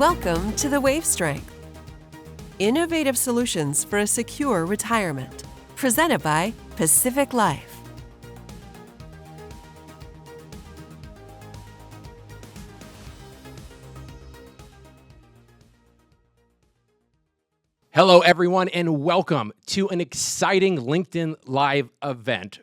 Welcome to the Wave Strength. Innovative solutions for a secure retirement. Presented by Pacific Life. Hello, everyone, and welcome to an exciting LinkedIn Live event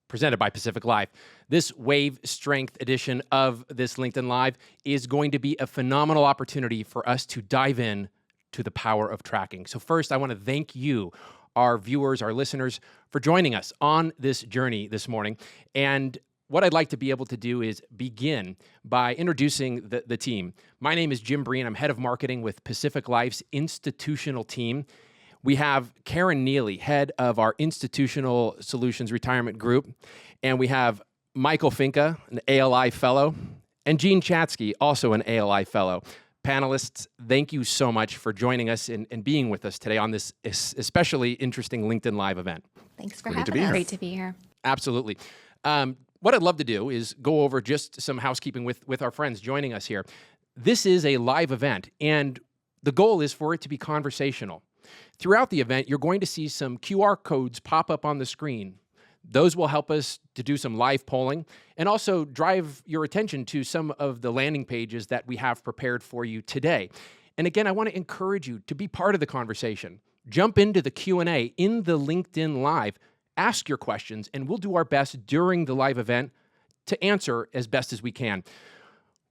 presented by Pacific Life. This Wave Strength edition of this LinkedIn Live is going to be a phenomenal opportunity for us to dive in to the power of tracking. So first, I want to thank you, our viewers, our listeners, for joining us on this journey this morning. And what I'd like to be able to do is begin by introducing the team. My name is Jim Breen. I'm head of marketing with Pacific Life's institutional team. We have Karen Neeley, head of our Institutional Solutions Retirement Group. And we have Michael Finke, an ALI fellow, and Jean Chatzky, also an ALI fellow. Panelists, thank you so much for joining us and being with us today on this especially interesting LinkedIn Live event. Thanks for having us. Great to be here. Absolutely. What I'd love to do is go over just some housekeeping with our friends joining us here. This is a live event, and the goal is for it to be conversational. Throughout the event, you're going to see some QR codes pop up on the screen. Those will help us to do some live polling and also drive your attention to some of the landing pages that we have prepared for you today. And again, I want to encourage you to be part of the conversation. Jump into the Q&A in the LinkedIn Live, ask your questions, and we'll do our best during the live event to answer as best as we can.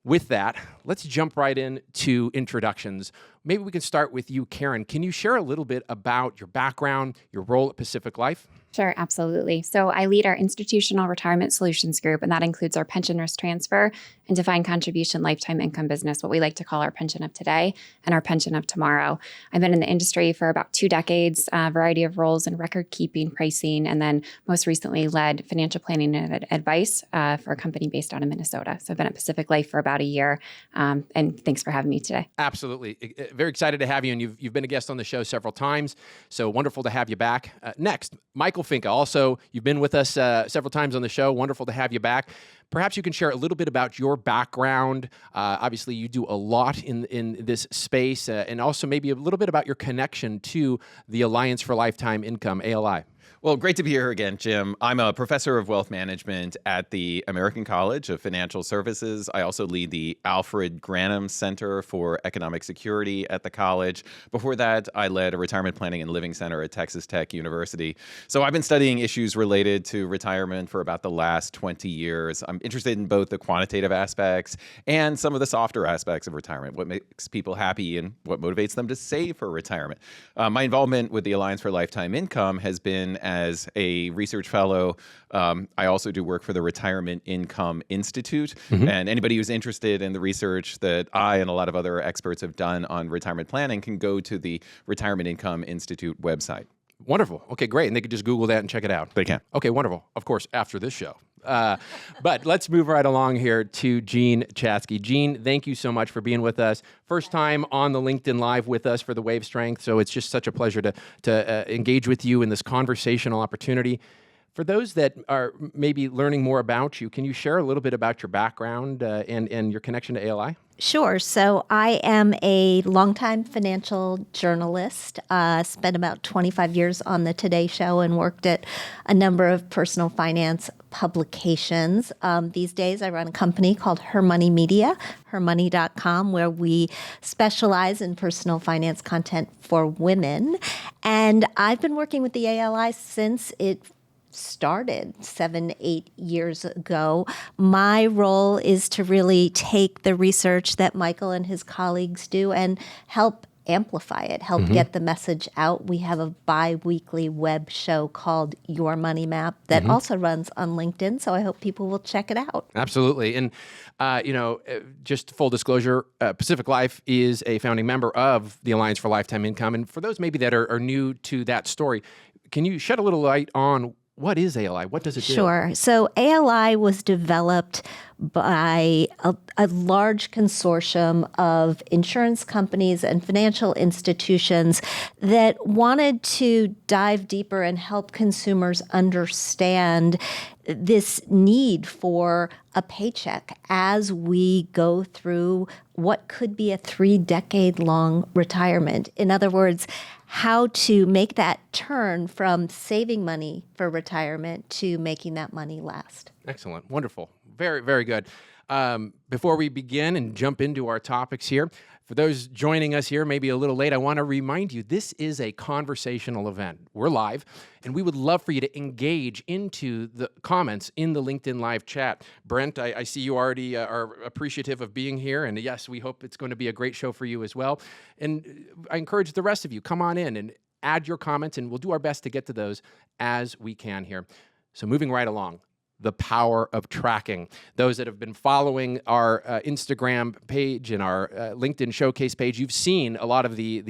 With that, let's jump right into introductions. Maybe we can start with you, Karen. Can you share a little bit about your background, your role at Pacific Life? Sure, absolutely. So I lead our Institutional Retirement Solutions Group, and that includes our pension risk transfer and defined contribution lifetime income business, what we like to call our pension of today and our pension of tomorrow. I've been in the industry for about 2 decades, a variety of roles in record keeping, pricing, and then most recently led financial planning and advice for a company based out of Minnesota. So I've been at Pacific Life for about a year, and thanks for having me today. Absolutely. Very excited to have you, and you've been a guest on the show several times, so wonderful to have you back. Next, Michael Finke. Also, you've been with us several times on the show. Wonderful to have you back. Perhaps you can share a little bit about your background. Obviously, you do a lot in this space, and also maybe a little bit about your connection to the Alliance for Lifetime Income, ALI. Well, great to be here again, Jim. I'm a professor of wealth management at the American College of Financial Services. I also lead the Alfred Granum Center for Economic Security at the college. Before that, I led a retirement planning and living center at Texas Tech University. So I've been studying issues related to retirement for about the last 20 years. I'm interested in both the quantitative aspects and some of the softer aspects of retirement, what makes people happy and what motivates them to save for retirement. My involvement with the Alliance for Lifetime Income has been as a research fellow. I also do work for the Retirement Income Institute. Mm-hmm. And anybody who's interested in the research that I and a lot of other experts have done on retirement planning can go to the Retirement Income Institute website. Wonderful. Okay, great. And they could just Google that and check it out. They can. Okay, wonderful. Of course, after this show. But let's move right along here to Jean Chatzky. Jean, thank you so much for being with us. First time on the LinkedIn Live with us for the Wave Strength, so it's just such a pleasure to engage with you in this conversational opportunity. For those that are maybe learning more about you, can you share a little bit about your background and your connection to ALI? Sure. So I am a longtime financial journalist, spent about 25 years on the Today Show and worked at a number of personal finance publications. These days I run a company called HerMoney Media, HerMoney.com, where we specialize in personal finance content for women. And I've been working with the ALI since it started 7-8 years ago. My role is to really take the research that Michael and his colleagues do and help amplify it, help get the message out. We have a bi-weekly web show called Your Money Map that also runs on LinkedIn, so I hope people will check it out. Absolutely. And, just full disclosure, Pacific Life is a founding member of the Alliance for Lifetime Income. And for those maybe that are new to that story, can you shed a little light on what is ALI? What does it do? Sure. So ALI was developed by a large consortium of insurance companies and financial institutions that wanted to dive deeper and help consumers understand this need for a paycheck as we go through what could be a 3-decade-long retirement. In other words, how to make that turn from saving money for retirement to making that money last. Excellent. Wonderful. Very, very good. Before we begin and jump into our topics here, for those joining us here maybe a little late, I want to remind you this is a conversational event. We're live, and we would love for you to engage into the comments in the LinkedIn Live chat. Brent, I see you already are appreciative of being here, and yes, we hope it's going to be a great show for you as well. And I encourage the rest of you, come on in and add your comments, and we'll do our best to get to those as we can here. So moving right along. The power of tracking. Those that have been following our Instagram page and our LinkedIn showcase page, you've seen a lot of the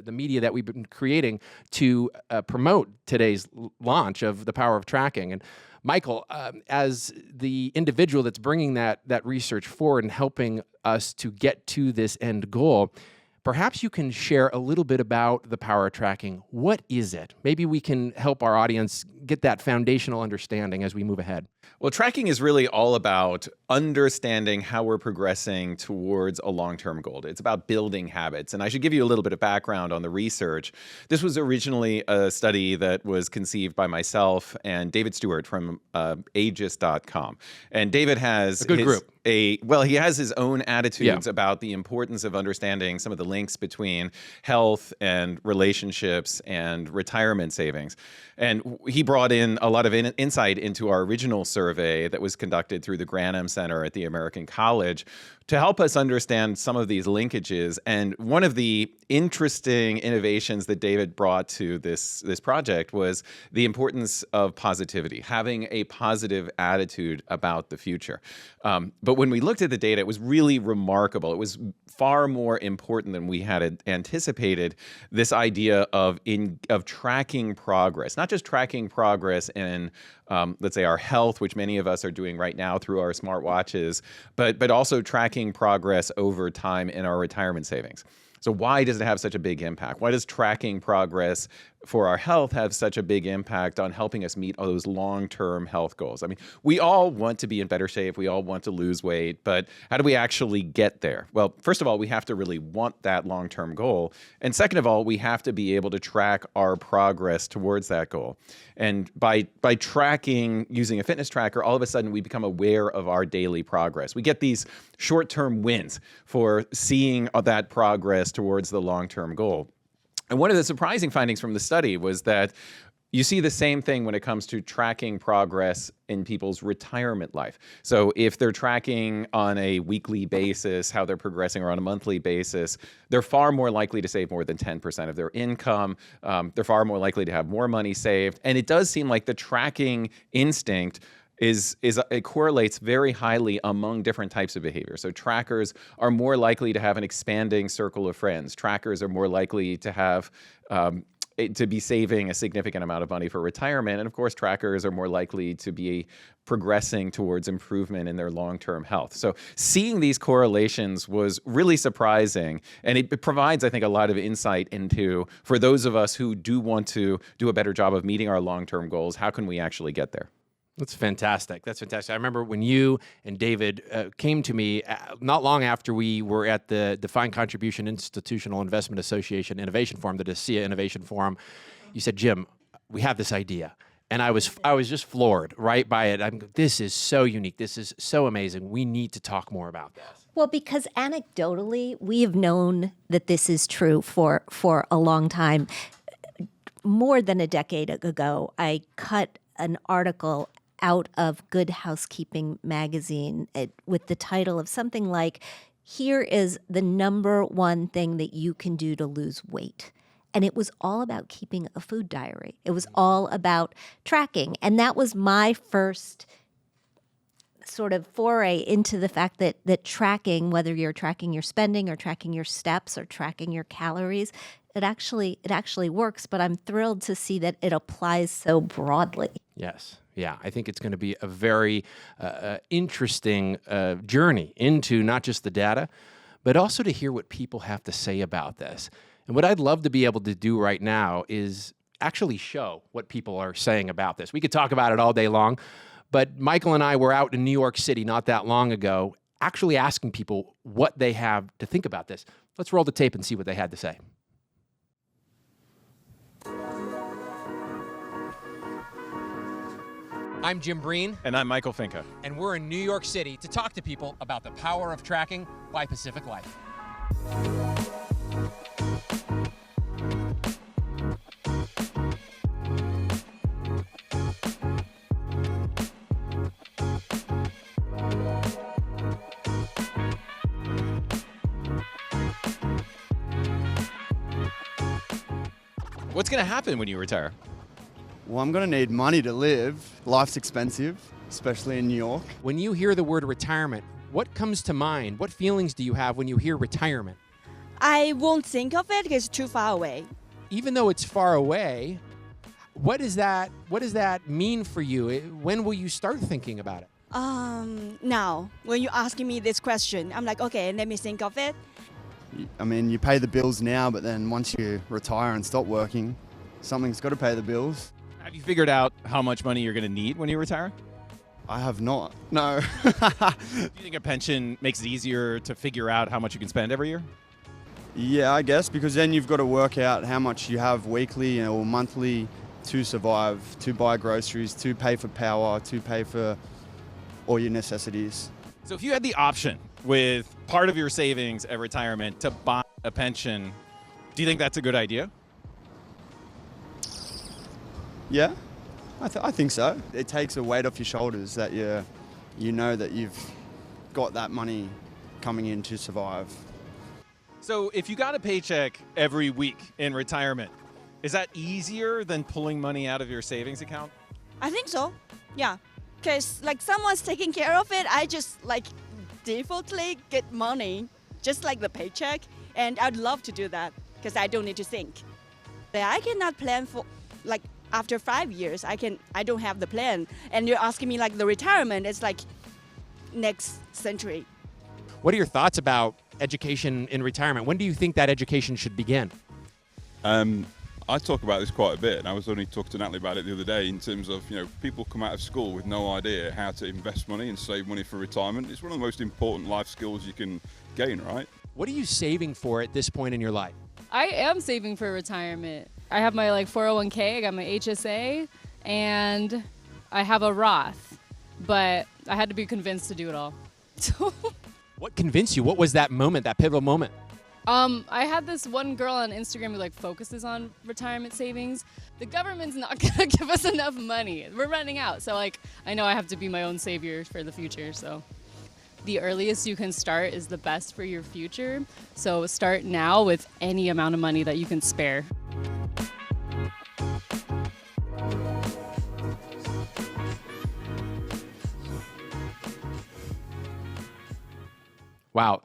media that we've been creating to promote today's launch of the power of tracking. And Michael, as the individual that's bringing that research forward and helping us to get to this end goal, perhaps you can share a little bit about the power of tracking. What is it? Maybe we can help our audience get that foundational understanding as we move ahead. Well, tracking is really all about understanding how we're progressing towards a long-term goal. It's about building habits. And I should give you a little bit of background on the research. This was originally a study that was conceived by myself and David Stewart from Aegis.com. And David has a good group. He has his own attitudes about the importance of understanding some of the links between health and relationships and retirement savings. And he brought in a lot of insight into our original survey that was conducted through the Granum Center at the American College to help us understand some of these linkages. And one of the interesting innovations that David brought to this project was the importance of positivity, having a positive attitude about the future. But when we looked at the data, it was really remarkable. It was far more important than we had anticipated, this idea of tracking progress, not just tracking progress in let's say our health, which many of us are doing right now through our smartwatches, but also tracking progress over time in our retirement savings. So why does it have such a big impact? Why does tracking progress for our health have such a big impact on helping us meet all those long-term health goals? I mean, we all want to be in better shape. We all want to lose weight, but how do we actually get there? Well, first of all, we have to really want that long-term goal. And second of all, we have to be able to track our progress towards that goal. And by tracking using a fitness tracker, all of a sudden we become aware of our daily progress. We get these short-term wins for seeing that progress towards the long-term goal. And one of the surprising findings from the study was that you see the same thing when it comes to tracking progress in people's retirement life. So if they're tracking on a weekly basis how they're progressing, or on a monthly basis, they're far more likely to save more than 10% of their income. They're far more likely to have more money saved. And it does seem like the tracking instinct it correlates very highly among different types of behavior. So trackers are more likely to have an expanding circle of friends. Trackers are more likely to have to be saving a significant amount of money for retirement. And of course, trackers are more likely to be progressing towards improvement in their long-term health. So seeing these correlations was really surprising. And it provides, I think, a lot of insight into, for those of us who do want to do a better job of meeting our long-term goals, how can we actually get there? That's fantastic. That's fantastic. I remember when you and David came to me not long after we were at the Defined Contribution Institutional Investment Association Innovation Forum, the DECIA Innovation Forum. You said, Jim, we have this idea. And I was just floored right by it. This is so unique. This is so amazing. We need to talk more about this. Well, because anecdotally, we have known that this is true for a long time. More than a decade ago, I cut an article out of Good Housekeeping magazine with the title of something like, "Here is the number one thing that you can do to lose weight." And it was all about keeping a food diary. It was all about tracking. And that was my first sort of foray into the fact that tracking, whether you're tracking your spending or tracking your steps or tracking your calories, it actually works, but I'm thrilled to see that it applies so broadly. Yes. Yeah, I think it's going to be a very interesting journey into not just the data, but also to hear what people have to say about this. And what I'd love to be able to do right now is actually show what people are saying about this. We could talk about it all day long, but Michael and I were out in New York City not that long ago, actually asking people what they have to think about this. Let's roll the tape and see what they had to say. I'm Jim Breen. And I'm Michael Finke. And we're in New York City to talk to people about the power of tracking by Pacific Life. What's going to happen when you retire? Well, I'm going to need money to live. Life's expensive, especially in New York. When you hear the word retirement, what comes to mind? What feelings do you have when you hear retirement? I won't think of it because it's too far away. Even though it's far away, what does that mean for you? When will you start thinking about it? Now, when you're asking me this question, I'm like, okay, let me think of it. I mean, you pay the bills now, but then once you retire and stop working, something's got to pay the bills. Have you figured out how much money you're going to need when you retire? I have not. No. Do you think a pension makes it easier to figure out how much you can spend every year? Yeah, I guess, because then you've got to work out how much you have weekly or monthly to survive, to buy groceries, to pay for power, to pay for all your necessities. So if you had the option with part of your savings at retirement to buy a pension, do you think that's a good idea? Yeah, I think so. It takes a weight off your shoulders that you know that you've got that money coming in to survive. So if you got a paycheck every week in retirement, is that easier than pulling money out of your savings account? I think so. Yeah. Because like someone's taking care of it, I just like defaultly get money, just like the paycheck. And I'd love to do that because I don't need to think. I cannot plan for like after 5 years, I don't have the plan. And you're asking me like the retirement, it's like next century. What are your thoughts about education in retirement? When do you think that education should begin? I talk about this quite a bit, and I was only talking to Natalie about it the other day in terms of, people come out of school with no idea how to invest money and save money for retirement. It's one of the most important life skills you can gain, right? What are you saving for at this point in your life? I am saving for retirement. I have my 401k, I got my HSA, and I have a Roth, but I had to be convinced to do it all. What convinced you? What was that moment, that pivotal moment? I had this one girl on Instagram who focuses on retirement savings. The government's not gonna give us enough money. We're running out. So I know I have to be my own savior for the future. So the earliest you can start is the best for your future. So start now with any amount of money that you can spare. Wow.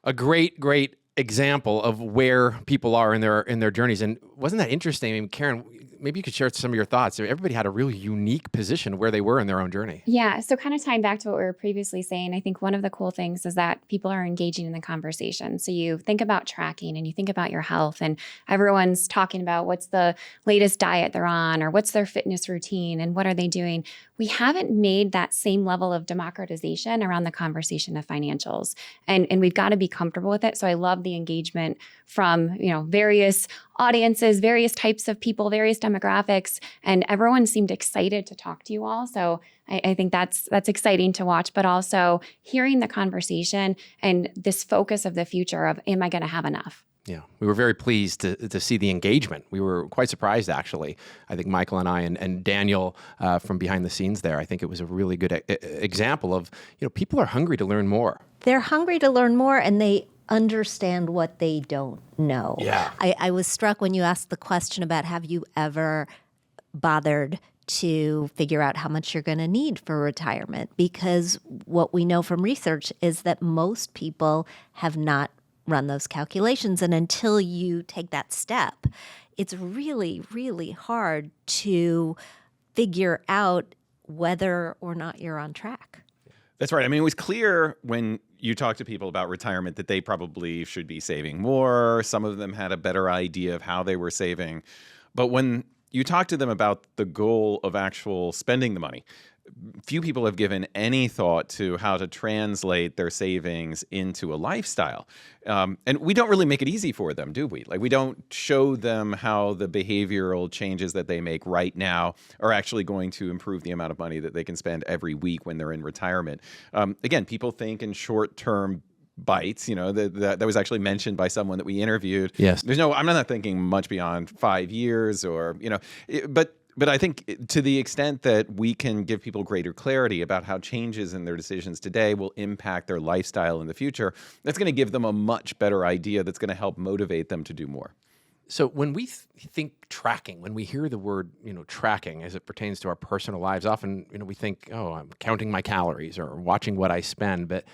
A great example of where people are in their journeys. And wasn't that interesting? I mean, Karen, maybe you could share some of your thoughts. Everybody had a really unique position where they were in their own journey. Yeah. So kind of tying back to what we were previously saying, I think one of the cool things is that people are engaging in the conversation. So you think about tracking and you think about your health, and everyone's talking about what's the latest diet they're on or what's their fitness routine and what are they doing. We haven't made that same level of democratization around the conversation of financials. And we've got to be comfortable with it. So I love the engagement from, various audiences, various types of people, various demographics, and everyone seemed excited to talk to you all. So I think that's exciting to watch, but also hearing the conversation and this focus of the future of, am I going to have enough? Yeah, we were very pleased to see the engagement. We were quite surprised, actually. I think Michael and I and Daniel from behind the scenes there, I think it was a really good example of, people are hungry to learn more. They're hungry to learn more, and they understand what they don't know. Yeah. I was struck when you asked the question about, have you ever bothered to figure out how much you're going to need for retirement? Because what we know from research is that most people have not run those calculations. And until you take that step, it's really, really hard to figure out whether or not you're on track. That's right. I mean, it was clear when you talk to people about retirement that they probably should be saving more. Some of them had a better idea of how they were saving. But when you talk to them about the goal of actual spending the money, few people have given any thought to how to translate their savings into a lifestyle. And we don't really make it easy for them, do we? Like, we don't show them how the behavioral changes that they make right now are actually going to improve the amount of money that they can spend every week when they're in retirement. Again, people think in short-term bites, that was actually mentioned by someone that we interviewed. Yes. I'm not thinking much beyond 5 years but I think to the extent that we can give people greater clarity about how changes in their decisions today will impact their lifestyle in the future, that's going to give them a much better idea that's going to help motivate them to do more. So when we think tracking, when we hear the word, tracking as it pertains to our personal lives, often, we think, oh, I'm counting my calories or watching what I spend. But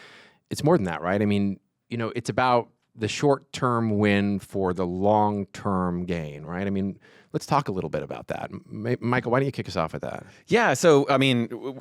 it's more than that, right? I mean, it's about the short-term win for the long-term gain, right? I mean, let's talk a little bit about that. Michael, why don't you kick us off with that? Yeah, so, I mean,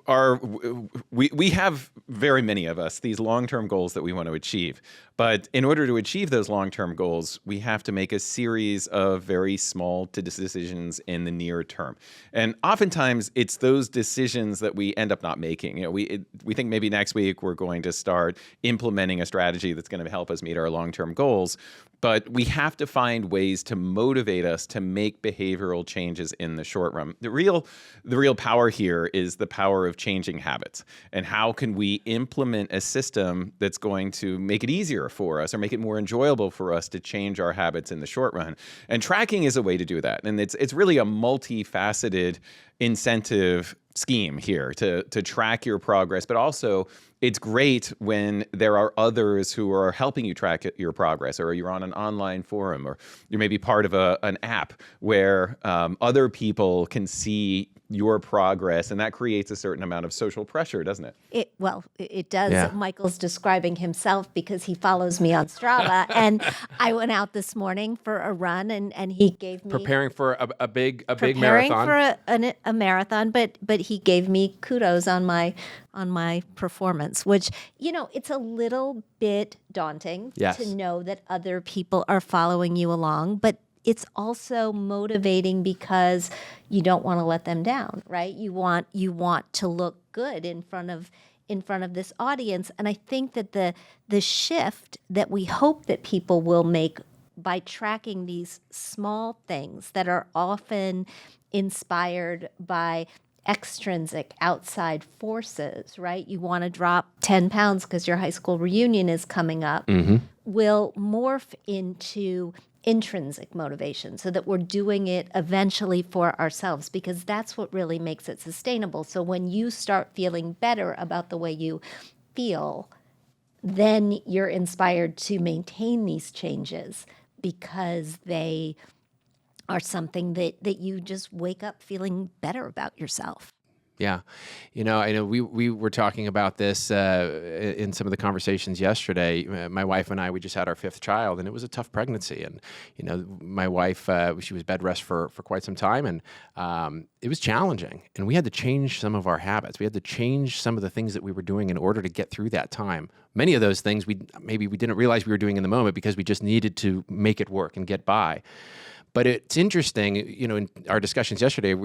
we have, very many of us, these long-term goals that we want to achieve. But in order to achieve those long-term goals, we have to make a series of very small decisions in the near term. And oftentimes, it's those decisions that we end up not making. We think maybe next week we're going to start implementing a strategy that's going to help us meet our long-term goals. But we have to find ways to motivate us to make behavioral changes in the short run. The real power here is the power of changing habits. And how can we implement a system that's going to make it easier for us or make it more enjoyable for us to change our habits in the short run? And tracking is a way to do that. And it's really a multifaceted incentive scheme here to track your progress, but also it's great when there are others who are helping you track your progress, or you're on an online forum, or you're maybe part of an app where other people can see your progress, and that creates a certain amount of social pressure, doesn't it? It does. Yeah. Michael's describing himself because he follows me on Strava, and I went out this morning for a run, and he gave me Preparing for a big marathon. Preparing for a marathon, but he gave me kudos on my performance, which, it's a little bit daunting to know that other people are following you along, but it's also motivating because you don't want to let them down, right? You want to look good in front of this audience. And I think that the shift that we hope that people will make by tracking these small things that are often inspired by extrinsic outside forces, right? You want to drop 10 pounds because your high school reunion is coming up, will morph into intrinsic motivation so that we're doing it eventually for ourselves, because that's what really makes it sustainable. So when you start feeling better about the way you feel, then you're inspired to maintain these changes because they are something that you just wake up feeling better about yourself. Yeah. I know we were talking about this in some of the conversations yesterday. My wife and I, we just had our 5th child, and it was a tough pregnancy. And, my wife, she was bed rest for quite some time, and it was challenging. And we had to change some of our habits. We had to change some of the things that we were doing in order to get through that time. Many of those things we didn't realize we were doing in the moment because we just needed to make it work and get by. But it's interesting, in our discussions yesterday, it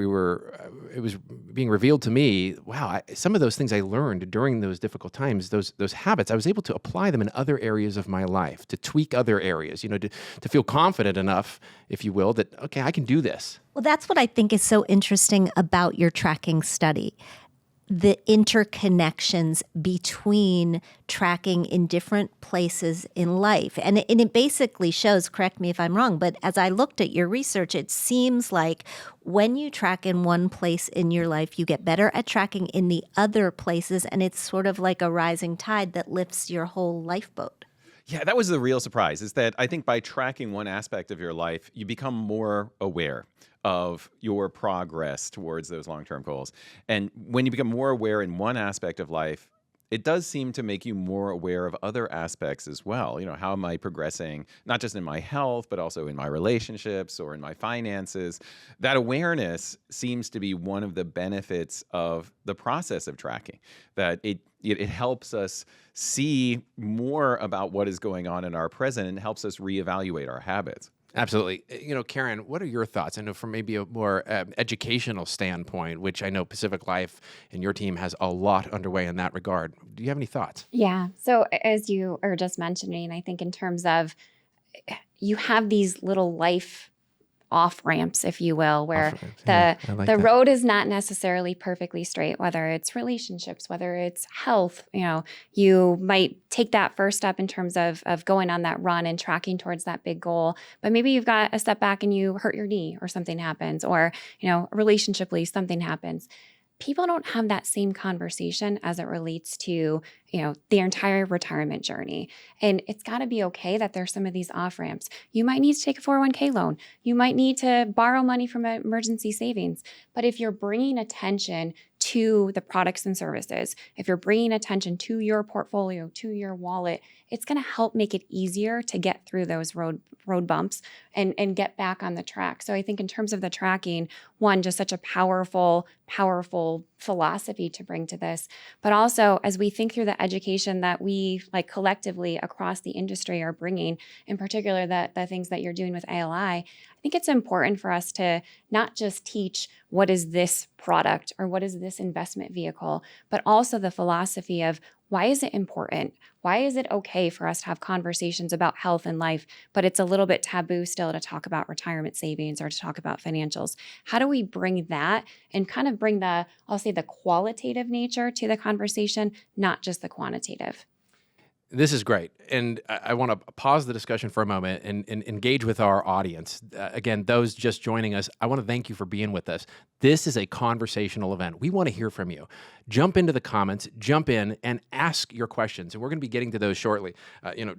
was being revealed to me, wow, some of those things I learned during those difficult times, those habits, I was able to apply them in other areas of my life, to tweak other areas, to feel confident enough, if you will, that, okay, I can do this. Well, that's what I think is so interesting about your tracking study. The interconnections between tracking in different places in life. And it basically shows, correct me if I'm wrong, but as I looked at your research, it seems like when you track in one place in your life, you get better at tracking in the other places, and it's sort of like a rising tide that lifts your whole lifeboat. Yeah, that was the real surprise, is that I think by tracking one aspect of your life, you become more aware of your progress towards those long-term goals. And when you become more aware in one aspect of life, it does seem to make you more aware of other aspects as well. How am I progressing, not just in my health, but also in my relationships or in my finances? That awareness seems to be one of the benefits of the process of tracking, that it helps us see more about what is going on in our present and helps us reevaluate our habits. Absolutely. Karen, what are your thoughts? I know from maybe a more educational standpoint, which I know Pacific Life and your team has a lot underway in that regard. Do you have any thoughts? Yeah. So as you are just mentioning, I think in terms of you have these little life off ramps, if you will, where the road is not necessarily perfectly straight, whether it's relationships, whether it's health. You might take that first step in terms of going on that run and tracking towards that big goal, but maybe you've got a step back and you hurt your knee or something happens, or relationshiply something happens. People don't have that same conversation as it relates to, the entire retirement journey. And it's got to be okay that there's some of these off ramps. You might need to take a 401k loan. You might need to borrow money from emergency savings. But if you're bringing attention to the products and services, if you're bringing attention to your portfolio, to your wallet, it's going to help make it easier to get through those road bumps and get back on the track. So I think in terms of the tracking, one, just such a powerful philosophy to bring to this. But also, as we think through the education that we collectively across the industry are bringing, in particular the things that you're doing with ALI, I think it's important for us to not just teach what is this product or what is this investment vehicle, but also the philosophy of why is it important? Why is it okay for us to have conversations about health and life, but it's a little bit taboo still to talk about retirement savings or to talk about financials? How do we bring that and kind of bring the qualitative nature to the conversation, not just the quantitative? This is great. And I want to pause the discussion for a moment and engage with our audience. Again, those just joining us, I want to thank you for being with us. This is a conversational event. We want to hear from you. Jump into the comments, jump in and ask your questions. And we're going to be getting to those shortly.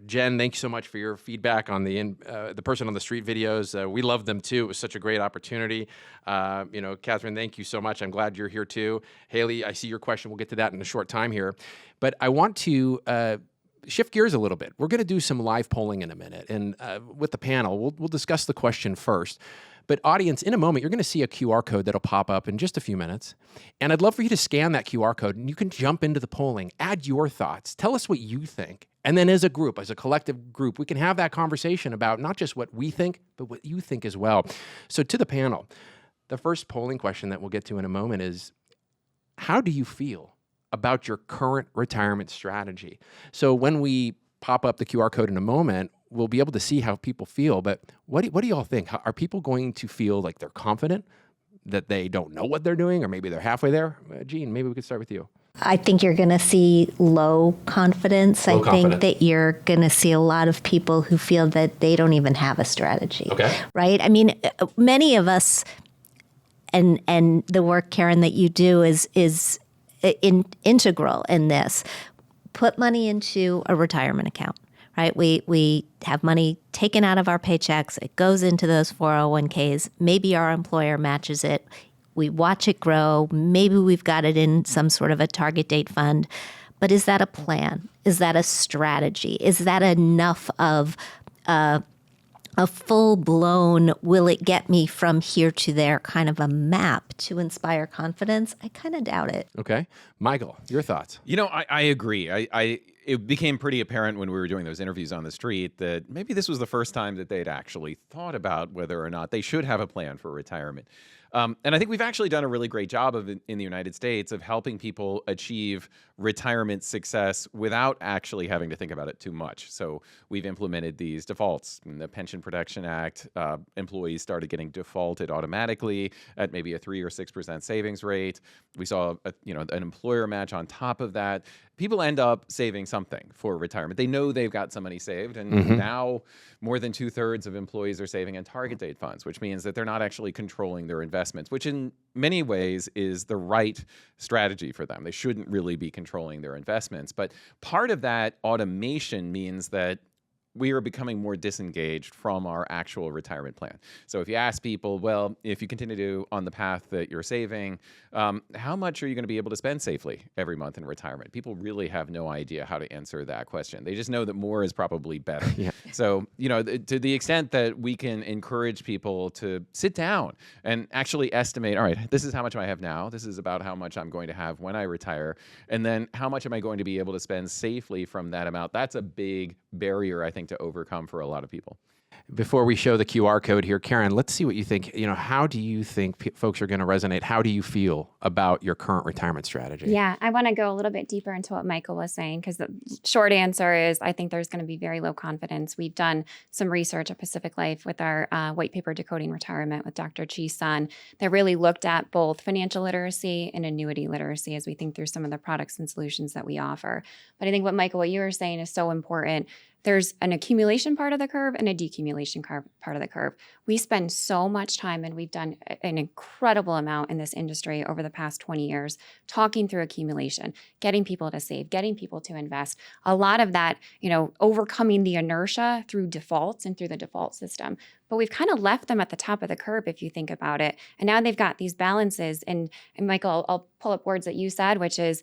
Jen, thank you so much for your feedback on the person on the street videos. We love them too. It was such a great opportunity. Catherine, thank you so much. I'm glad you're here too. Haley, I see your question. We'll get to that in a short time here. But I want to shift gears a little bit. We're going to do some live polling in a minute. And with the panel, we'll discuss the question first. But audience, in a moment, you're going to see a QR code that'll pop up in just a few minutes. And I'd love for you to scan that QR code and you can jump into the polling, add your thoughts, tell us what you think. And then as a group, as a collective group, we can have that conversation about not just what we think, but what you think as well. So to the panel, the first polling question that we'll get to in a moment is, how do you feel about your current retirement strategy? So when we pop up the QR code in a moment, we'll be able to see how people feel. But what do you all think? Are people going to feel like they're confident, that they don't know what they're doing, or maybe they're halfway there? Jean, maybe we could start with you. I think you're going to see low confidence. I think that you're going to see a lot of people who feel that they don't even have a strategy. Okay. Right? I mean, many of us, and the work, Karen, that you do is integral in this. Put money into a retirement account, right? We have money taken out of our paychecks. It goes into those 401ks. Maybe our employer matches it. We watch it grow. Maybe we've got it in some sort of a target date fund. But is that a plan? Is that a strategy? Is that enough of a full-blown, will it get me from here to there kind of a map to inspire confidence? I kind of doubt it. Okay. Michael, your thoughts? I agree. It became pretty apparent when we were doing those interviews on the street that maybe this was the first time that they'd actually thought about whether or not they should have a plan for retirement. And I think we've actually done a really great job in the United States of helping people achieve retirement success without actually having to think about it too much. So we've implemented these defaults. In the Pension Protection Act, employees started getting defaulted automatically at maybe a 3 or 6% savings rate. We saw an employer match on top of that. People end up saving something for retirement. They know they've got some money saved, and now more than 2/3 of employees are saving in target date funds, which means that they're not actually controlling their investments, which in many ways is the right strategy for them. They shouldn't really be controlling their investments. But part of that automation means that we are becoming more disengaged from our actual retirement plan. So if you ask people, well, if you continue on the path that you're saving, how much are you going to be able to spend safely every month in retirement? People really have no idea how to answer that question. They just know that more is probably better. Yeah. So, to the extent that we can encourage people to sit down and actually estimate, all right, this is how much I have now. This is about how much I'm going to have when I retire. And then how much am I going to be able to spend safely from that amount? That's a big barrier, I think, to overcome for a lot of people. Before we show the QR code here, Karen, let's see what you think. How do you think folks are going to resonate? How do you feel about your current retirement strategy? Yeah, I want to go a little bit deeper into what Michael was saying, because the short answer is I think there's going to be very low confidence. We've done some research at Pacific Life with our white paper Decoding Retirement with Dr. Chi's son that really looked at both financial literacy and annuity literacy as we think through some of the products and solutions that we offer. But I think what you were saying is so important. There's an accumulation part of the curve and a decumulation part of the curve. We spend so much time, and we've done an incredible amount in this industry over the past 20 years, talking through accumulation, getting people to save, getting people to invest. A lot of that, overcoming the inertia through defaults and through the default system. But we've kind of left them at the top of the curve, if you think about it. And now they've got these balances. And Michael, I'll pull up words that you said, which is,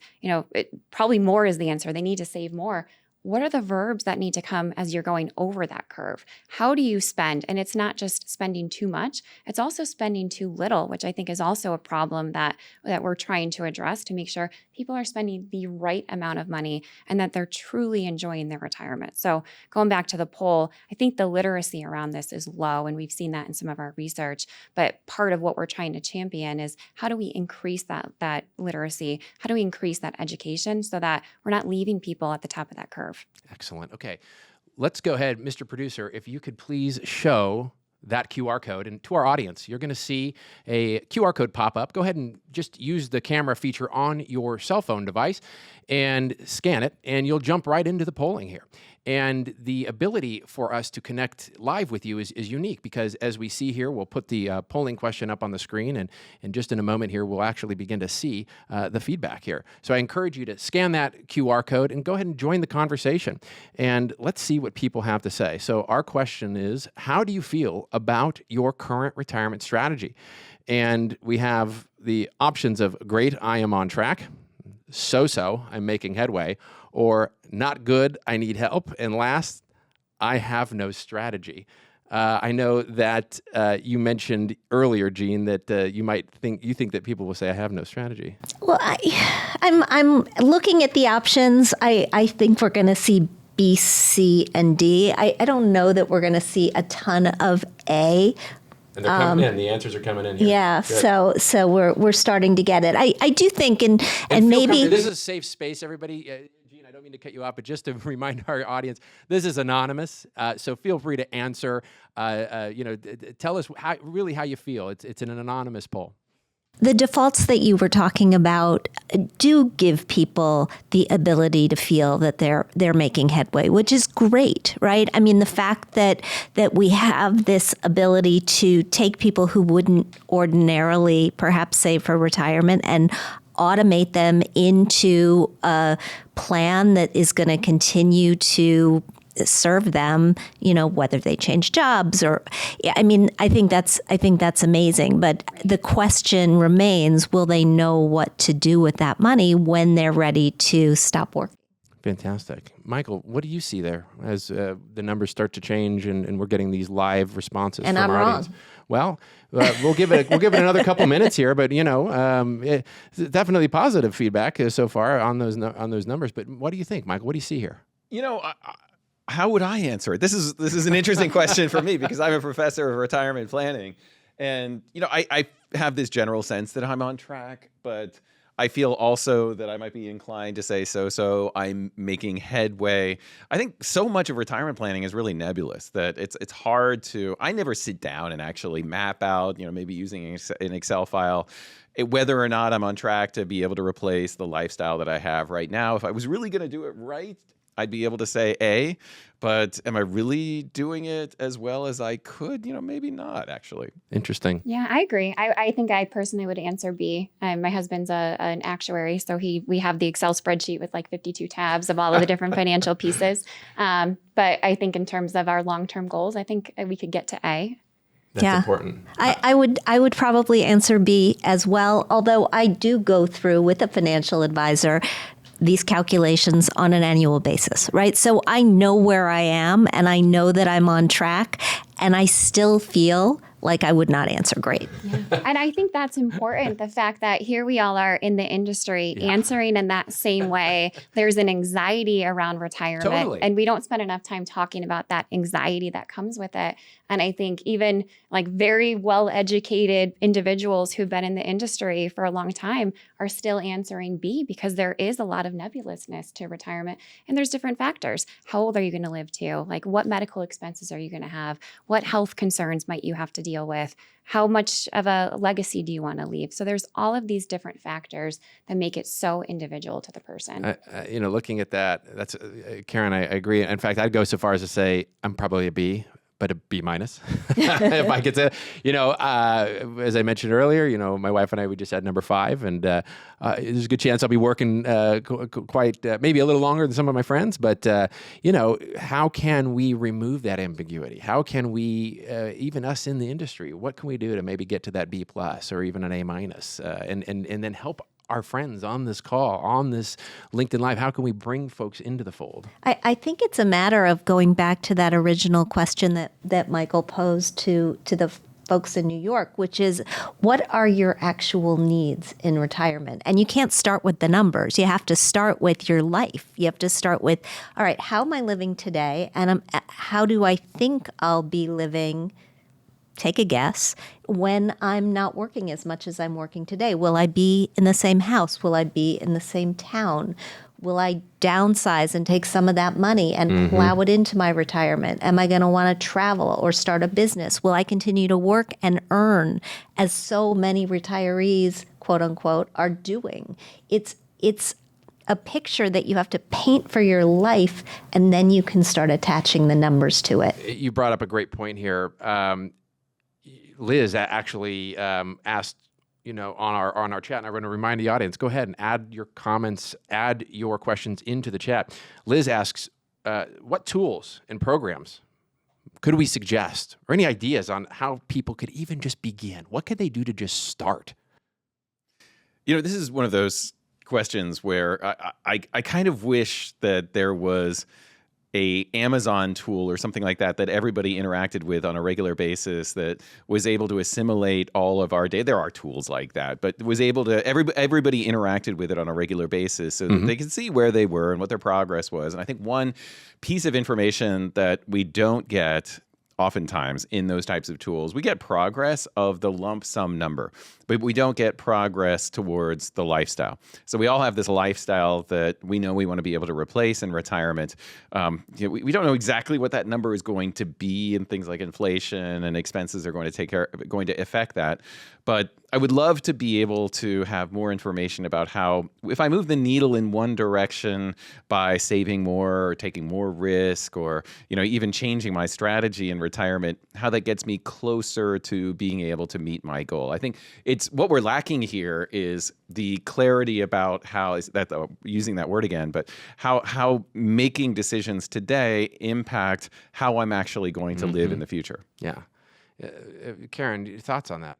probably more is the answer. They need to save more. What are the verbs that need to come as you're going over that curve? How do you spend? And it's not just spending too much, it's also spending too little, which I think is also a problem that we're trying to address to make sure people are spending the right amount of money and that they're truly enjoying their retirement. So going back to the poll, I think the literacy around this is low, and we've seen that in some of our research. But part of what we're trying to champion is how do we increase that literacy? How do we increase that education so that we're not leaving people at the top of that curve? Excellent. Okay, let's go ahead. Mr. Producer, if you could please show that QR code. And to our audience, you're going to see a QR code pop up. Go ahead and just use the camera feature on your cell phone device and scan it, and you'll jump right into the polling here. And the ability for us to connect live with you is unique because, as we see here, we'll put the polling question up on the screen, and just in a moment here, we'll actually begin to see the feedback here. So I encourage you to scan that QR code and go ahead and join the conversation. And let's see what people have to say. So our question is, how do you feel about your current retirement strategy? And we have the options of great, I am on track, so-so, I'm making headway, or not good, I need help, and last, I have no strategy. I know that you mentioned earlier, Jean, that you think that people will say, I have no strategy. Well, I'm looking at the options. I think we're going to see B, C, and D. I don't know that we're going to see a ton of A. And they're coming in. The answers are coming in here. Yeah, good. So we're starting to get it. I do think, and maybe this is a safe space, everybody. Jean, I don't mean to cut you off, but just to remind our audience, this is anonymous. So feel free to answer. Tell us how you feel. It's an anonymous poll. The defaults that you were talking about do give people the ability to feel that they're making headway, which is great, right? I mean, the fact that we have this ability to take people who wouldn't ordinarily perhaps save for retirement and automate them into a plan that is going to continue to serve them, whether they change jobs or, I think that's amazing. But the question remains, will they know what to do with that money when they're ready to stop working? Fantastic. Michael, what do you see there as the numbers start to change and we're getting these live responses and from our audience? Well, we'll give it another couple minutes here, but it's definitely positive feedback so far on those numbers. But what do you think, Michael? What do you see here? How would I answer it? This is an interesting question for me because I'm a professor of retirement planning. And, I have this general sense that I'm on track, but I feel also that I might be inclined to say so I'm making headway. I think so much of retirement planning is really nebulous that it's hard to, I never sit down and actually map out, maybe using an Excel file, whether or not I'm on track to be able to replace the lifestyle that I have right now. If I was really going to do it right, I'd be able to say A, but am I really doing it as well as I could? Maybe not, actually. Interesting. Yeah, I agree. I think I personally would answer B. My husband's an actuary, so we have the Excel spreadsheet with like 52 tabs of all of the different financial pieces. But I think in terms of our long-term goals, I think we could get to A. That's important. I would probably answer B as well, although I do go through with a financial advisor these calculations on an annual basis, right? So I know where I am and I know that I'm on track, and I still feel like I would not answer great. Yeah. And I think that's important. The fact that here we all are in the industry answering in that same way. There's an anxiety around retirement. Totally. And we don't spend enough time talking about that anxiety that comes with it. And I think even like very well-educated individuals who've been in the industry for a long time are still answering B, because there is a lot of nebulousness to retirement. And there's different factors. How old are you going to live to? Like, what medical expenses are you going to have? What health concerns might you have to deal with? How much of a legacy do you want to leave? So there's all of these different factors that make it so individual to the person. Looking at that, that's Karen, I agree. In fact, I'd go so far as to say I'm probably a B, but a B minus. If I get to, as I mentioned earlier, my wife and I, we just had number 5, and there's a good chance I'll be working quite maybe a little longer than some of my friends. But how can we remove that ambiguity? How can we, even us in the industry, what can we do to maybe get to that B plus or even an A minus, and then help our friends on this call, on this LinkedIn Live? How can we bring folks into the fold? I think it's a matter of going back to that original question that Michael posed to the folks in New York, which is, what are your actual needs in retirement? And you can't start with the numbers. You have to start with your life. You have to start with, all right, how am I living today? And how do I think I'll be living, take a guess, when I'm not working as much as I'm working today? Will I be in the same house? Will I be in the same town? Will I downsize and take some of that money and plow it into my retirement? Am I going to want to travel or start a business? Will I continue to work and earn, as so many retirees, quote unquote, are doing? It's a picture that you have to paint for your life, and then you can start attaching the numbers to it. You brought up a great point here. Liz actually asked, on our chat, and I want to remind the audience, go ahead and add your comments, add your questions into the chat. Liz asks, what tools and programs could we suggest, or any ideas on how people could even just begin? What could they do to just start? This is one of those questions where I kind of wish that there was a Amazon tool or something like that everybody interacted with on a regular basis, that was able to assimilate all of our data. There are tools like that, but was able to, everybody interacted with it on a regular basis so that they could see where they were and what their progress was. And I think one piece of information that we don't get oftentimes in those types of tools, we get progress of the lump sum number, but we don't get progress towards the lifestyle. So we all have this lifestyle that we know we want to be able to replace in retirement. We don't know exactly what that number is going to be, and things like inflation and expenses are going to affect that. But I would love to be able to have more information about how, if I move the needle in one direction by saving more or taking more risk, or even changing my strategy in retirement, how that gets me closer to being able to meet my goal. I think it's what we're lacking here is the clarity about how is that using that word again, but how making decisions today impact how I'm actually going to live in the future. Yeah, Karen, your thoughts on that?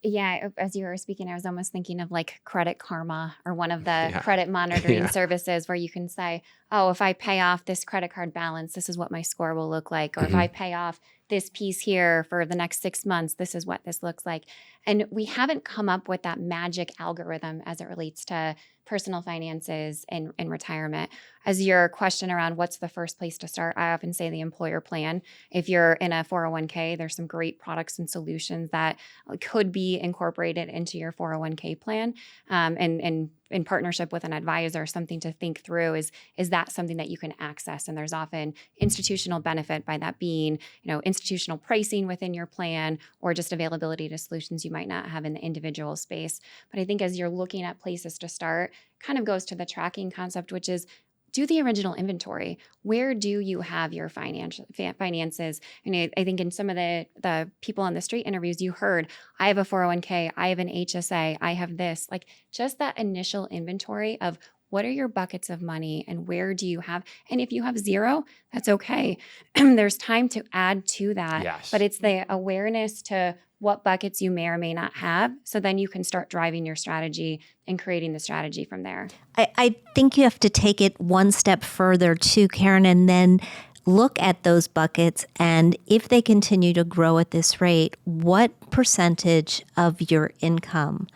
Yeah, as you were speaking, I was almost thinking of like Credit Karma, or one of the credit monitoring services, where you can say, oh, if I pay off this credit card balance, this is what my score will look like. Or if I pay off this piece here for the next 6 months, this is what this looks like. And we haven't come up with that magic algorithm as it relates to personal finances and retirement. As your question around what's the first place to start, I often say the employer plan. If you're in a 401k, there's some great products and solutions that could be incorporated into your 401k plan, and in partnership with an advisor, something to think through is that something that you can access? And there's often institutional benefit by that being, institutional pricing within your plan, or just availability to solutions you might not have in the individual space. But I think as you're looking at places to start, kind of goes to the tracking concept, which is, do the original inventory. Where do you have your finances? And I think in some of the people on the street interviews, you heard, I have a 401k, I have an HSA, I have this. Like just that initial inventory of what are your buckets of money and where do you have? And if you have zero, that's okay. There's time to add to that. Yes. But it's the awareness to what buckets you may or may not have. So then you can start driving your strategy and creating the strategy from there. I think you have to take it one step further too, Karen, and then look at those buckets. And if they continue to grow at this rate, what percentage of your income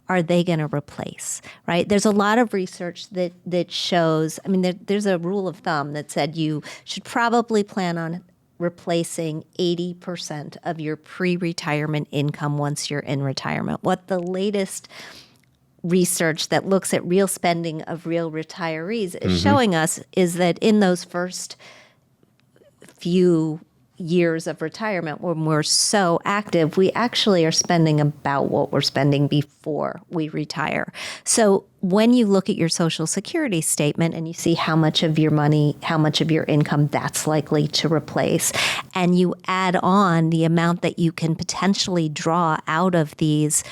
are they going to replace, right? There's a lot of research that shows, there's a rule of thumb that said you should probably plan on replacing 80% of your pre-retirement income once you're in retirement. What the latest research that looks at real spending of real retirees is showing us is that in those first few years of retirement, when we're so active, we actually are spending about what we're spending before we retire. So when you look at your Social Security statement and you see how much of your money, how much of your income that's likely to replace, and you add on the amount that you can potentially draw out of these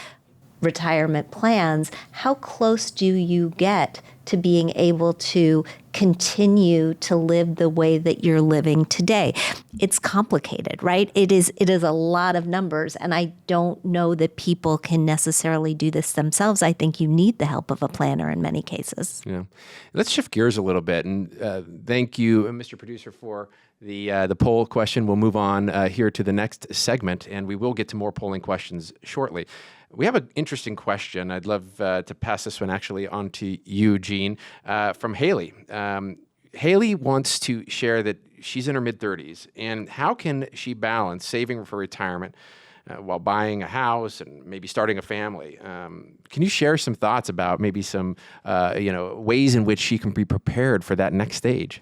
retirement plans, how close do you get to being able to continue to live the way that you're living today? It's complicated, right? It is a lot of numbers, and I don't know that people can necessarily do this themselves. I think you need the help of a planner in many cases. Yeah. Let's shift gears a little bit, and thank you, Mr. Producer, for the poll question. We'll move on here to the next segment, and we will get to more polling questions shortly. We have an interesting question. I'd love to pass this one actually on to you, Jean, from Haley. Haley wants to share that she's in her mid-30s, and how can she balance saving for retirement while buying a house and maybe starting a family? Can you share some thoughts about maybe some ways in which she can be prepared for that next stage?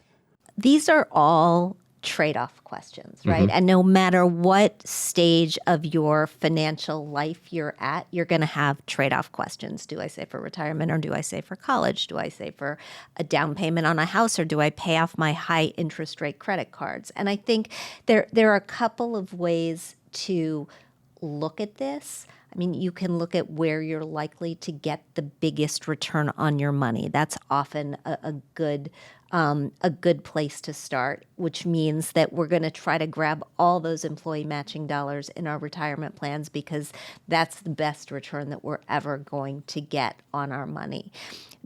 These are all trade-off questions, right? And no matter what stage of your financial life you're at, you're going to have trade-off questions. Do I save for retirement, or do I save for college? Do I save for a down payment on a house, or do I pay off my high interest rate credit cards? And I think there are a couple of ways to look at this. You can look at where you're likely to get the biggest return on your money. That's often a good place to start, which means that we're going to try to grab all those employee matching dollars in our retirement plans because that's the best return that we're ever going to get on our money.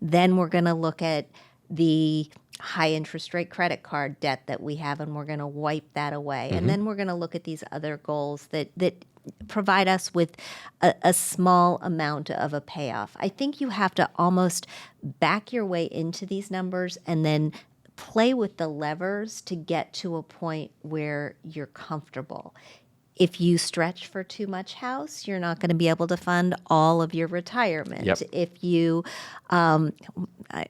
Then we're going to look at the high interest rate credit card debt that we have, and we're going to wipe that away. And then we're going to look at these other goals that provide us with a small amount of a payoff. I think you have to almost back your way into these numbers and then play with the levers to get to a point where you're comfortable. If you stretch for too much house, you're not going to be able to fund all of your retirement. Yep. If you,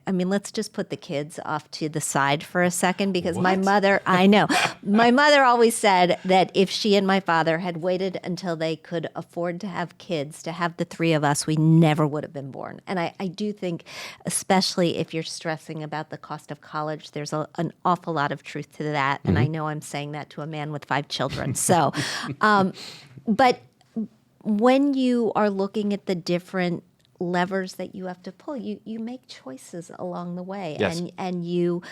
let's just put the kids off to the side for a second because my mother always said that if she and my father had waited until they could afford to have kids, to have the three of us, we never would have been born. And I do think, especially if you're stressing about the cost of college, there's an awful lot of truth to that. And I know I'm saying that to a man with 5 children. So, but when you are looking at the different levers that you have to pull, you make choices along the way. Yes. And you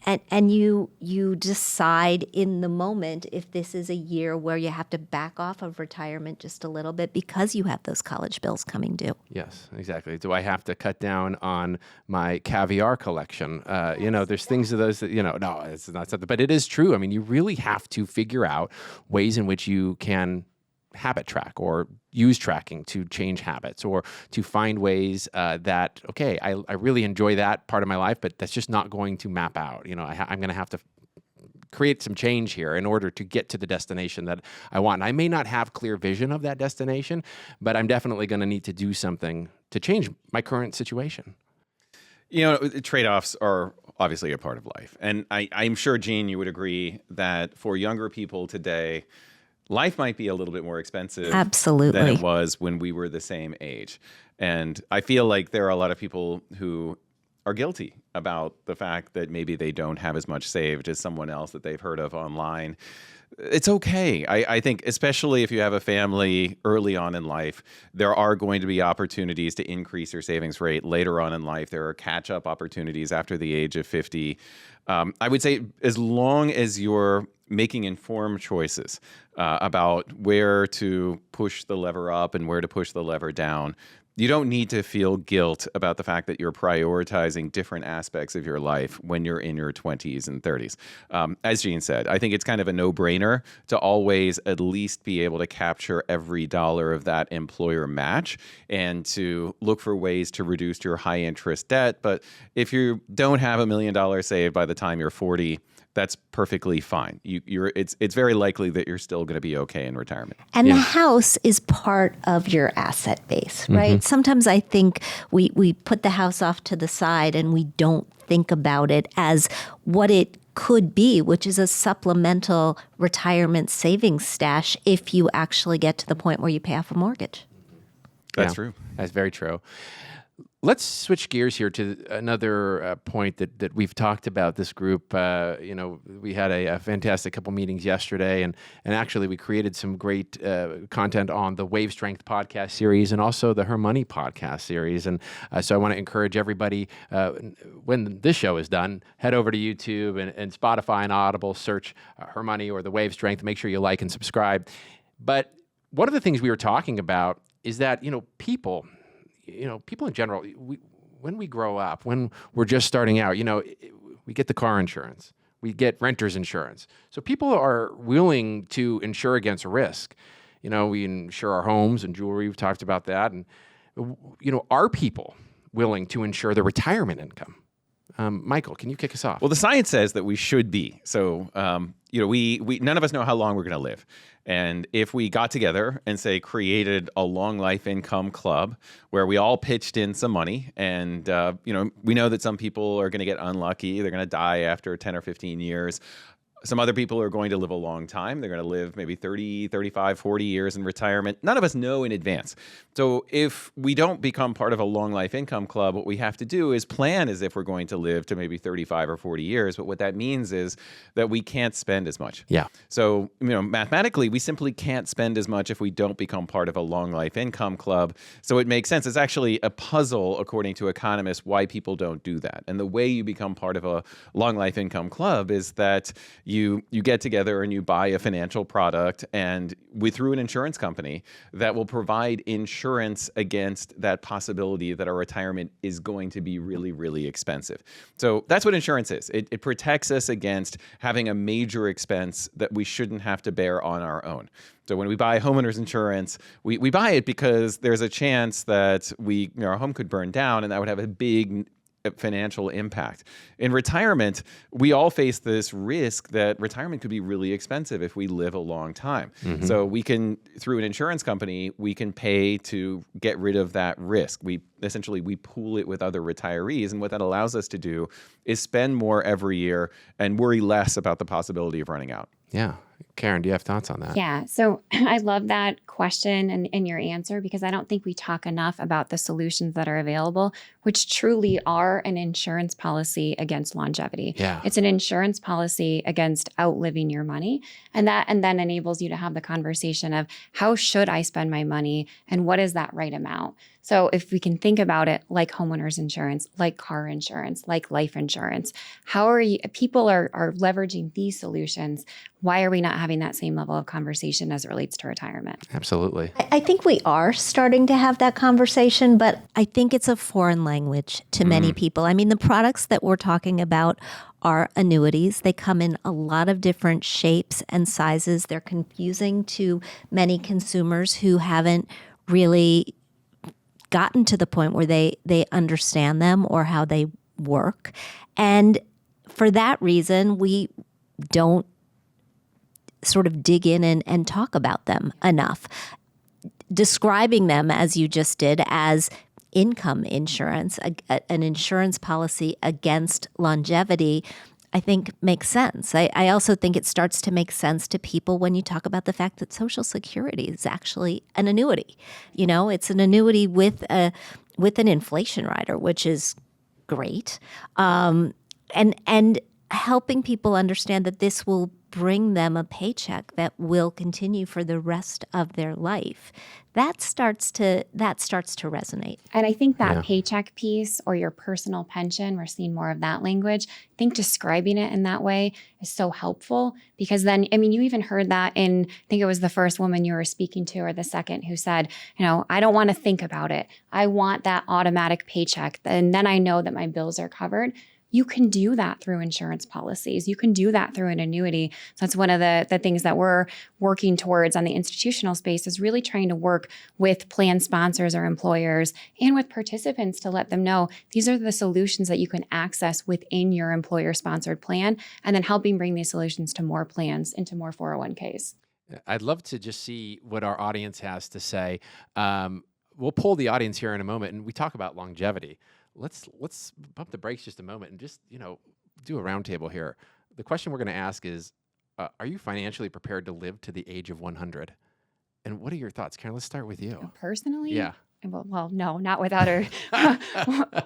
and you decide in the moment if this is a year where you have to back off of retirement just a little bit because you have those college bills coming due. Yes, exactly. Do I have to cut down on my caviar collection? There's things of those that, no, it's not something, but it is true. You really have to figure out ways in which you can habit track or use tracking to change habits or to find ways that, okay, I really enjoy that part of my life, but that's just not going to map out. I'm going to have to create some change here in order to get to the destination that I want. And I may not have clear vision of that destination, but I'm definitely going to need to do something to change my current situation. Trade-offs are obviously a part of life. And I'm sure, Jean, you would agree that for younger people today, life might be a little bit more expensive Absolutely. Than it was when we were the same age. And I feel like there are a lot of people who are guilty about the fact that maybe they don't have as much saved as someone else that they've heard of online. It's okay. I think, especially if you have a family early on in life, there are going to be opportunities to increase your savings rate later on in life. There are catch-up opportunities after the age of 50. I would say as long as you're making informed choices about where to push the lever up and where to push the lever down, you don't need to feel guilt about the fact that you're prioritizing different aspects of your life when you're in your 20s and 30s. As Jean said, I think it's kind of a no-brainer to always at least be able to capture every dollar of that employer match and to look for ways to reduce your high-interest debt. But if you don't have $1 million saved by the time you're 40, that's perfectly fine. It's very likely that you're still going to be okay in retirement. And the house is part of your asset base, right? Sometimes I think we put the house off to the side and we don't think about it as what it could be, which is a supplemental retirement savings stash if you actually get to the point where you pay off a mortgage. That's true. That's very true. Let's switch gears here to another point that we've talked about this group. We had a fantastic couple meetings yesterday, and actually we created some great content on the Wave Strength podcast series and also the HerMoney podcast series. And so I want to encourage everybody, when this show is done, head over to YouTube and Spotify and Audible, search HerMoney or the Wave Strength. Make sure you like and subscribe. But one of the things we were talking about is that, people in general, when we grow up, when we're just starting out, we get the car insurance, we get renter's insurance. So people are willing to insure against risk. We insure our homes and jewelry. We've talked about that. And, are people willing to insure their retirement income? Michael, can you kick us off? Well, the science says that we should be. So, we none of us know how long we're going to live. And if we got together and, say, created a long life income club where we all pitched in some money and, we know that some people are going to get unlucky. They're going to die after 10 or 15 years. Some other people are going to live a long time. They're going to live maybe 30, 35, 40 years in retirement. None of us know in advance. So if we don't become part of a long life income club, what we have to do is plan as if we're going to live to maybe 35 or 40 years. But what that means is that we can't spend as much. Yeah. So, mathematically, we simply can't spend as much if we don't become part of a long life income club. So it makes sense. It's actually a puzzle, according to economists, why people don't do that. And the way you become part of a long life income club is that you get together and you buy a financial product and through an insurance company that will provide insurance against that possibility that our retirement is going to be really, really expensive. So that's what insurance is. It protects us against having a major expense that we shouldn't have to bear on our own. So when we buy homeowners insurance, we buy it because there's a chance that our home could burn down, and that would have a big financial impact. In retirement, we all face this risk that retirement could be really expensive if we live a long time. So we can, through an insurance company, we can pay to get rid of that risk. We pool it with other retirees, and what that allows us to do is spend more every year and worry less about the possibility of running out. Yeah. Karen, do you have thoughts on that? Yeah. So I love that question and your answer, because I don't think we talk enough about the solutions that are available, which truly are an insurance policy against longevity. Yeah. It's an insurance policy against outliving your money. And then enables you to have the conversation of how should I spend my money and what is that right amount? So if we can think about it like homeowners insurance, like car insurance, like life insurance, people are leveraging these solutions. Why are we not having that same level of conversation as it relates to retirement? Absolutely. I think we are starting to have that conversation, but I think it's a foreign language to many people. I mean, the products that we're talking about are annuities. They come in a lot of different shapes and sizes. They're confusing to many consumers who haven't really gotten to the point where they understand them or how they work. And for that reason, we don't sort of dig in and talk about them enough. Describing them, as you just did, as income insurance, an insurance policy against longevity, I think makes sense. I also think it starts to make sense to people when you talk about the fact that Social Security is actually an annuity. It's an annuity with an inflation rider, which is great. And helping people understand that this will bring them a paycheck that will continue for the rest of their life. That starts to resonate. And I think that paycheck piece or your personal pension, we're seeing more of that language. I think describing it in that way is so helpful because then, I mean, you even heard that in, I think it was the first woman you were speaking to or the second who said, I don't want to think about it. I want that automatic paycheck. And then I know that my bills are covered. You can do that through insurance policies. You can do that through an annuity. So that's one of the things that we're working towards on the institutional space is really trying to work with plan sponsors or employers and with participants to let them know these are the solutions that you can access within your employer-sponsored plan, and then helping bring these solutions to more plans and to more 401ks. I'd love to just see what our audience has to say. We'll poll the audience here in a moment, and we talk about longevity. Let's bump the brakes just a moment and just, do a roundtable here. The question we're going to ask is, are you financially prepared to live to the age of 100? And what are your thoughts? Karen, let's start with you. Personally? Yeah. Well, no, not without a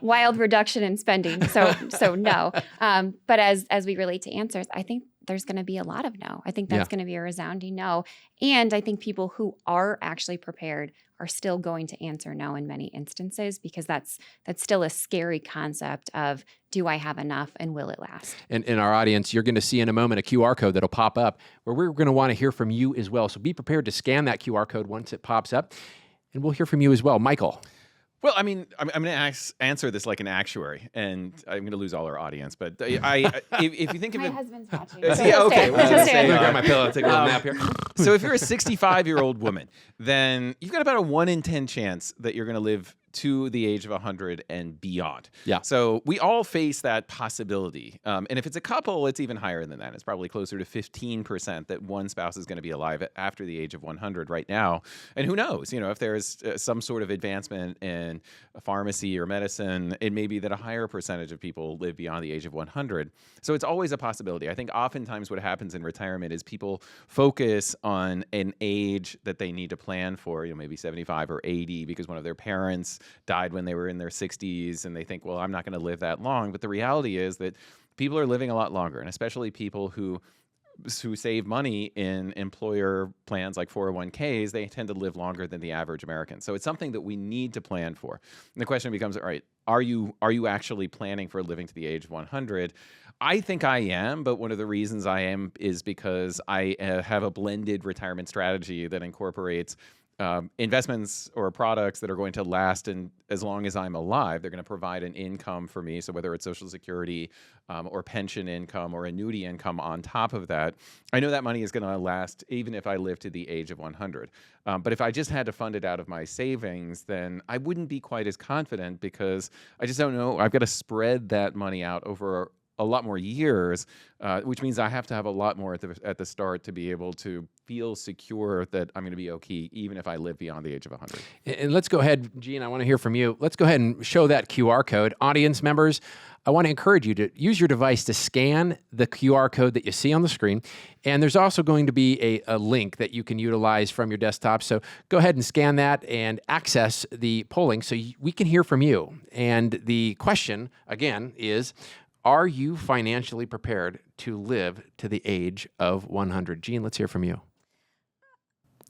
wild reduction in spending. So no. But as we relate to answers, I think there's going to be a lot of no. I think that's going to be a resounding no. And I think people who are actually prepared are still going to answer no in many instances because that's still a scary concept of, do I have enough and will it last? And in our audience, you're going to see in a moment a QR code that'll pop up where we're going to want to hear from you as well. So be prepared to scan that QR code once it pops up, and we'll hear from you as well. Michael. Well, I mean, I'm going to answer this like an actuary, and I'm going to lose all our audience. But if you think of it, my husband's watching. Yeah, okay. Well, I'm going to grab my pillow and take a little nap here. So if you're a 65-year-old woman, then you've got about a 1 in 10 chance that you're going to live to the age of 100 and beyond. Yeah. So we all face that possibility. And if it's a couple, it's even higher than that. It's probably closer to 15% that one spouse is going to be alive after the age of 100 right now. And who knows, if there's some sort of advancement in pharmacy or medicine, it may be that a higher percentage of people live beyond the age of 100. So it's always a possibility. I think oftentimes what happens in retirement is people focus on an age that they need to plan for, maybe 75 or 80 because one of their parents died when they were in their 60s and they think, well, I'm not going to live that long. But the reality is that people are living a lot longer, and especially people who save money in employer plans like 401ks, they tend to live longer than the average American. So it's something that we need to plan for. And the question becomes, all right, are you actually planning for living to the age of 100? I think I am, but one of the reasons I am is because I have a blended retirement strategy that incorporates investments or products that are going to last and as long as I'm alive. They're going to provide an income for me. So whether it's Social Security or pension income or annuity income on top of that, I know that money is going to last even if I live to the age of 100. But if I just had to fund it out of my savings, then I wouldn't be quite as confident because I just don't know. I've got to spread that money out over a lot more years, which means I have to have a lot more at the start to be able to feel secure that I'm going to be okay, even if I live beyond the age of 100. And let's go ahead, Jean, I want to hear from you. Let's go ahead and show that QR code. Audience members, I want to encourage you to use your device to scan the QR code that you see on the screen. And there's also going to be a link that you can utilize from your desktop. So go ahead and scan that and access the polling so we can hear from you. And the question, again, is, are you financially prepared to live to the age of 100? Jean, let's hear from you.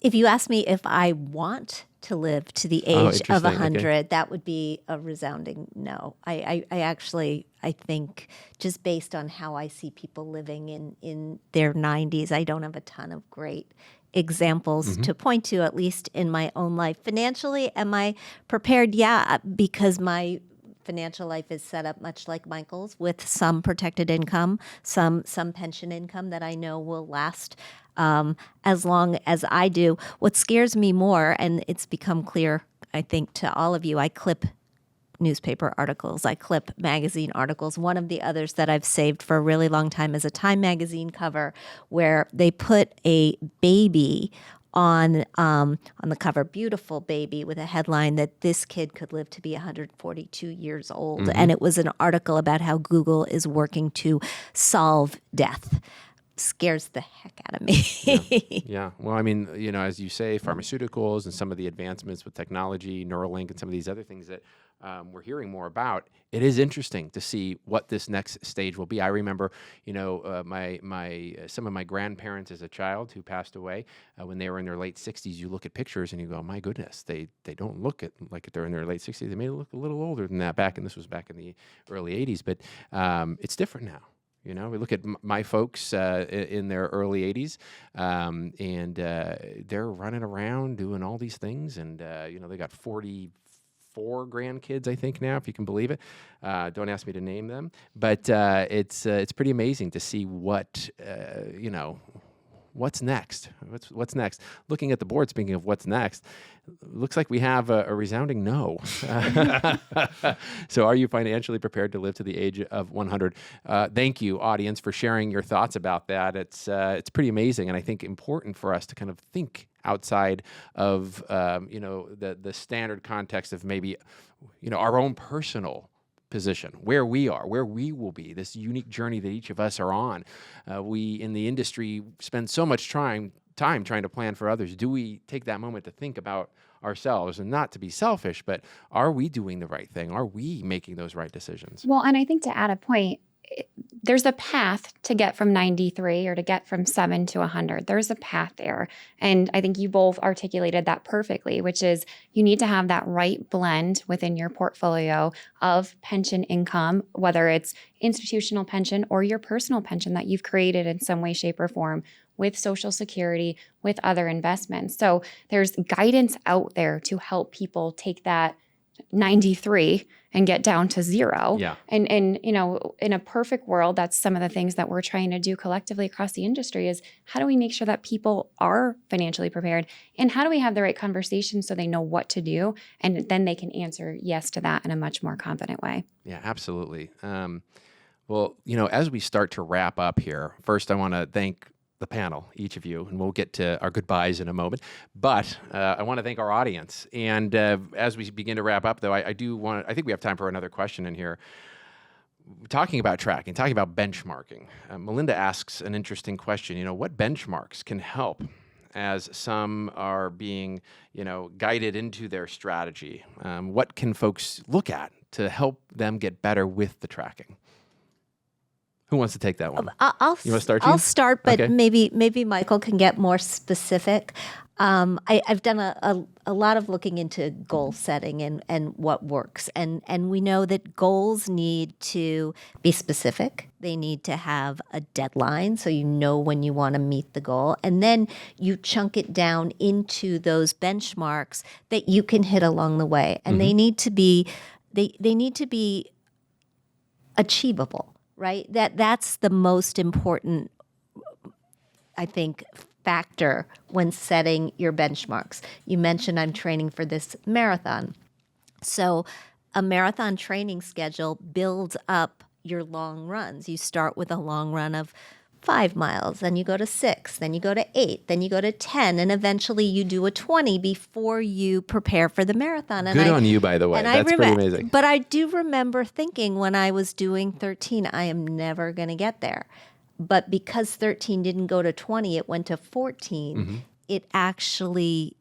If you ask me if I want to live to the age of 100, that would be a resounding no. I think just based on how I see people living in their 90s, I don't have a ton of great examples to point to, at least in my own life. Financially, am I prepared? Yeah, because my financial life is set up much like Michael's, with some protected income, some pension income that I know will last as long as I do. What scares me more, and it's become clear, I think, to all of you, I clip newspaper articles, I clip magazine articles. One of the others that I've saved for a really long time is a Time magazine cover where they put a baby on the cover, beautiful baby with a headline that this kid could live to be 142 years old. And it was an article about how Google is working to solve death. Scares the heck out of me. Yeah. Well, I mean, as you say, pharmaceuticals and some of the advancements with technology, Neuralink and some of these other things that we're hearing more about, it is interesting to see what this next stage will be. I remember, some of my grandparents as a child who passed away when they were in their late 60s. You look at pictures and you go, my goodness, they don't look like they're in their late 60s. They may look a little older than that this was back in the early 80s, but it's different now. We look at my folks in their early 80s, and they're running around doing all these things, and they got 44 grandkids, I think now, if you can believe it. Don't ask me to name them, but it's pretty amazing to see what what's next. What's next? Looking at the board, speaking of what's next, looks like we have a resounding no. So are you financially prepared to live to the age of 100? Thank you, audience, for sharing your thoughts about that. It's pretty amazing, and I think important for us to kind of think outside of the standard context of maybe our own personal position, where we are, where we will be, this unique journey that each of us are on. We in the industry spend so much time trying to plan for others. Do we take that moment to think about ourselves, and not to be selfish, but are we doing the right thing? Are we making those right decisions? Well, and I think to add a point, there's a path to get from 93 or to get from 7 to 100. There's a path there. And I think you both articulated that perfectly, which is you need to have that right blend within your portfolio of pension income, whether it's institutional pension or your personal pension that you've created in some way, shape, or form, with Social Security, with other investments. So there's guidance out there to help people take that 93 and get down to 0. Yeah. And in a perfect world, that's some of the things that we're trying to do collectively across the industry is how do we make sure that people are financially prepared, and how do we have the right conversation so they know what to do, and then they can answer yes to that in a much more confident way. Yeah, absolutely. Well, as we start to wrap up here, first I want to thank the panel, each of you, and we'll get to our goodbyes in a moment. But I want to thank our audience. And as we begin to wrap up, though, I think we have time for another question in here. Talking about tracking, talking about benchmarking, Melinda asks an interesting question. What benchmarks can help as some are being, guided into their strategy? What can folks look at to help them get better with the tracking? Who wants to take that one? You want to start? I'll start, but okay. maybe Michael can get more specific. I've done a lot of looking into goal setting and what works, and we know that goals need to be specific. They need to have a deadline, so you know when you want to meet the goal, and then you chunk it down into those benchmarks that you can hit along the way, and they need to be achievable. Right? That's the most important, I think, factor when setting your benchmarks. You mentioned I'm training for this marathon. So a marathon training schedule builds up your long runs. You start with a long run of 5 miles, then you go to 6, then you go to 8, then you go to 10, and eventually you do a 20 before you prepare for the marathon. And Good on you, by the way. That's pretty amazing. But I do remember thinking when I was doing 13, I am never going to get there. But because 13 didn't go to 20, it went to 14. It actually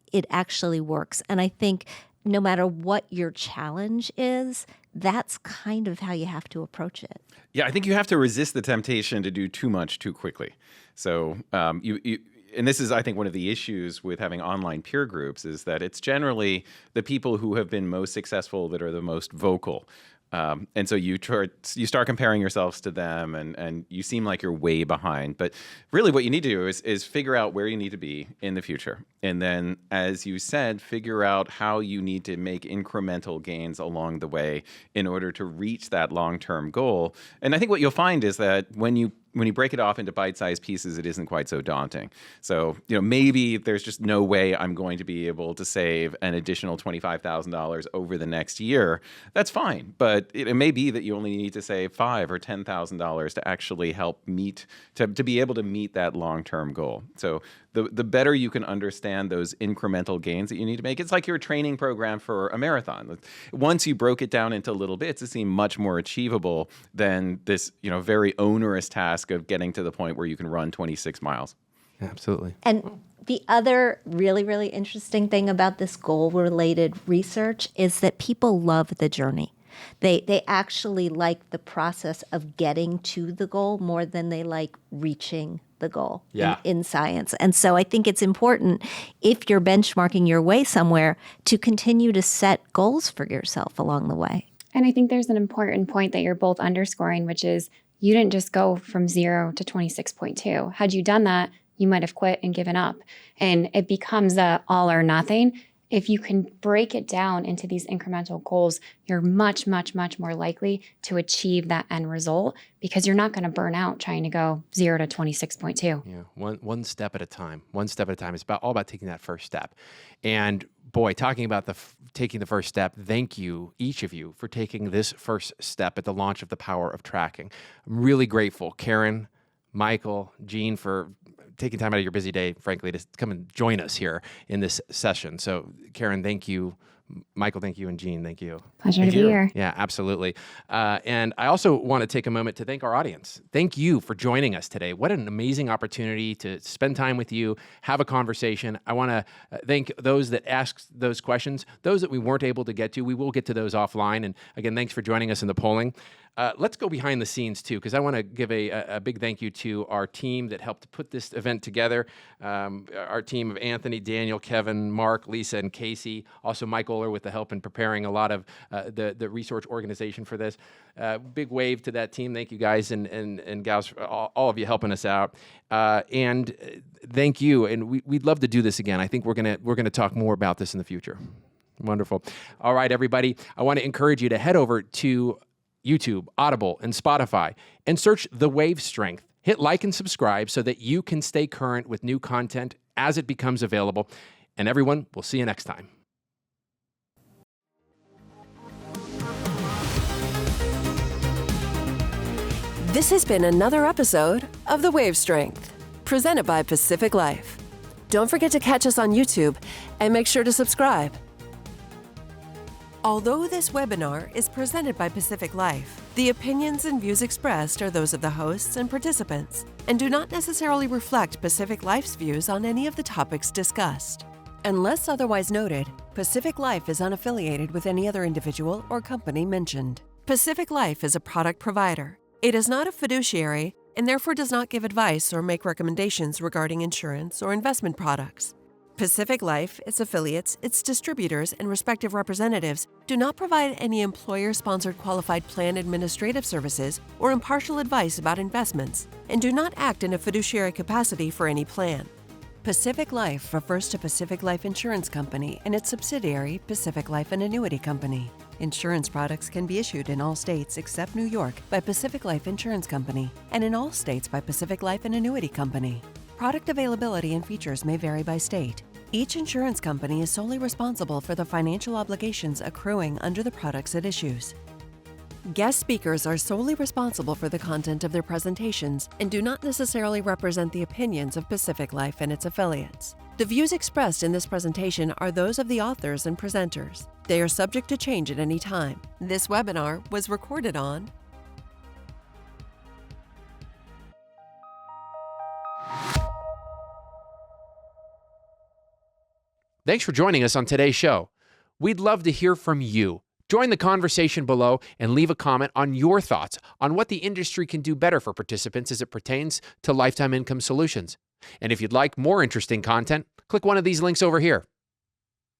works. And I think no matter what your challenge is, that's kind of how you have to approach it. Yeah, I think you have to resist the temptation to do too much too quickly. So and this is, I think, one of the issues with having online peer groups is that it's generally the people who have been most successful that are the most vocal. And so you start comparing yourselves to them, and you seem like you're way behind. But really what you need to do is figure out where you need to be in the future. And then, as you said, figure out how you need to make incremental gains along the way in order to reach that long-term goal. And I think what you'll find is that when you break it off into bite-sized pieces, it isn't quite so daunting. So, maybe there's just no way I'm going to be able to save an additional $25,000 over the next year. That's fine. But it may be that you only need to save $5,000 or $10,000 to actually help to be able to meet that long-term goal. So the better you can understand those incremental gains that you need to make, it's like your training program for a marathon. Once you broke it down into little bits, it seemed much more achievable than this, very onerous task of getting to the point where you can run 26 miles. Absolutely. And the other really, really interesting thing about this goal-related research is that people love the journey. They actually like the process of getting to the goal more than they like reaching the goal in science. And so I think it's important, if you're benchmarking your way somewhere, to continue to set goals for yourself along the way. And I think there's an important point that you're both underscoring, which is you didn't just go from 0 to 26.2. Had you done that, you might have quit and given up. And it becomes a all or nothing. If you can break it down into these incremental goals, you're much, much, much more likely to achieve that end result, because you're not going to burn out trying to go 0 to 26.2. Yeah, one step at a time. One step at a time. It's all about taking that first step. And boy, talking about taking the first step, thank you, each of you, for taking this first step at the launch of The Power of Tracking. I'm really grateful, Karen, Michael, Jean, for taking time out of your busy day, frankly, to come and join us here in this session. So, Karen, thank you. Michael, thank you. And Jean, thank you. Pleasure to be here. Yeah, absolutely. And I also want to take a moment to thank our audience. Thank you for joining us today. What an amazing opportunity to spend time with you, have a conversation. I want to thank those that asked those questions. Those that we weren't able to get to, we will get to those offline. And again, thanks for joining us in the polling. Let's go behind the scenes, too, because I want to give a big thank you to our team that helped put this event together. Our team of Anthony, Daniel, Kevin, Mark, Lisa, and Casey. Also, Mike Oler with the help in preparing a lot of the research organization for this. Big wave to that team. Thank you, guys and gals, all of you helping us out. And thank you. And we'd love to do this again. I think we're gonna talk more about this in the future. Wonderful. All right, everybody. I want to encourage you to head over to YouTube, Audible, and Spotify, and search The Wave Strength. Hit like and subscribe so that you can stay current with new content as it becomes available. And everyone, we'll see you next time. This has been another episode of The Wave Strength, presented by Pacific Life. Don't forget to catch us on YouTube and make sure to subscribe. Although this webinar is presented by Pacific Life, the opinions and views expressed are those of the hosts and participants and do not necessarily reflect Pacific Life's views on any of the topics discussed. Unless otherwise noted, Pacific Life is unaffiliated with any other individual or company mentioned. Pacific Life is a product provider. It is not a fiduciary and therefore does not give advice or make recommendations regarding insurance or investment products. Pacific Life, its affiliates, its distributors, and respective representatives do not provide any employer-sponsored qualified plan administrative services or impartial advice about investments, and do not act in a fiduciary capacity for any plan. Pacific Life refers to Pacific Life Insurance Company and its subsidiary, Pacific Life and Annuity Company. Insurance products can be issued in all states except New York by Pacific Life Insurance Company, and in all states by Pacific Life and Annuity Company. Product availability and features may vary by state. Each insurance company is solely responsible for the financial obligations accruing under the products it issues. Guest speakers are solely responsible for the content of their presentations and do not necessarily represent the opinions of Pacific Life and its affiliates. The views expressed in this presentation are those of the authors and presenters. They are subject to change at any time. This webinar was recorded on Thanks for joining us on today's show. We'd love to hear from you. Join the conversation below and leave a comment on your thoughts on what the industry can do better for participants as it pertains to lifetime income solutions. And if you'd like more interesting content, click one of these links over here.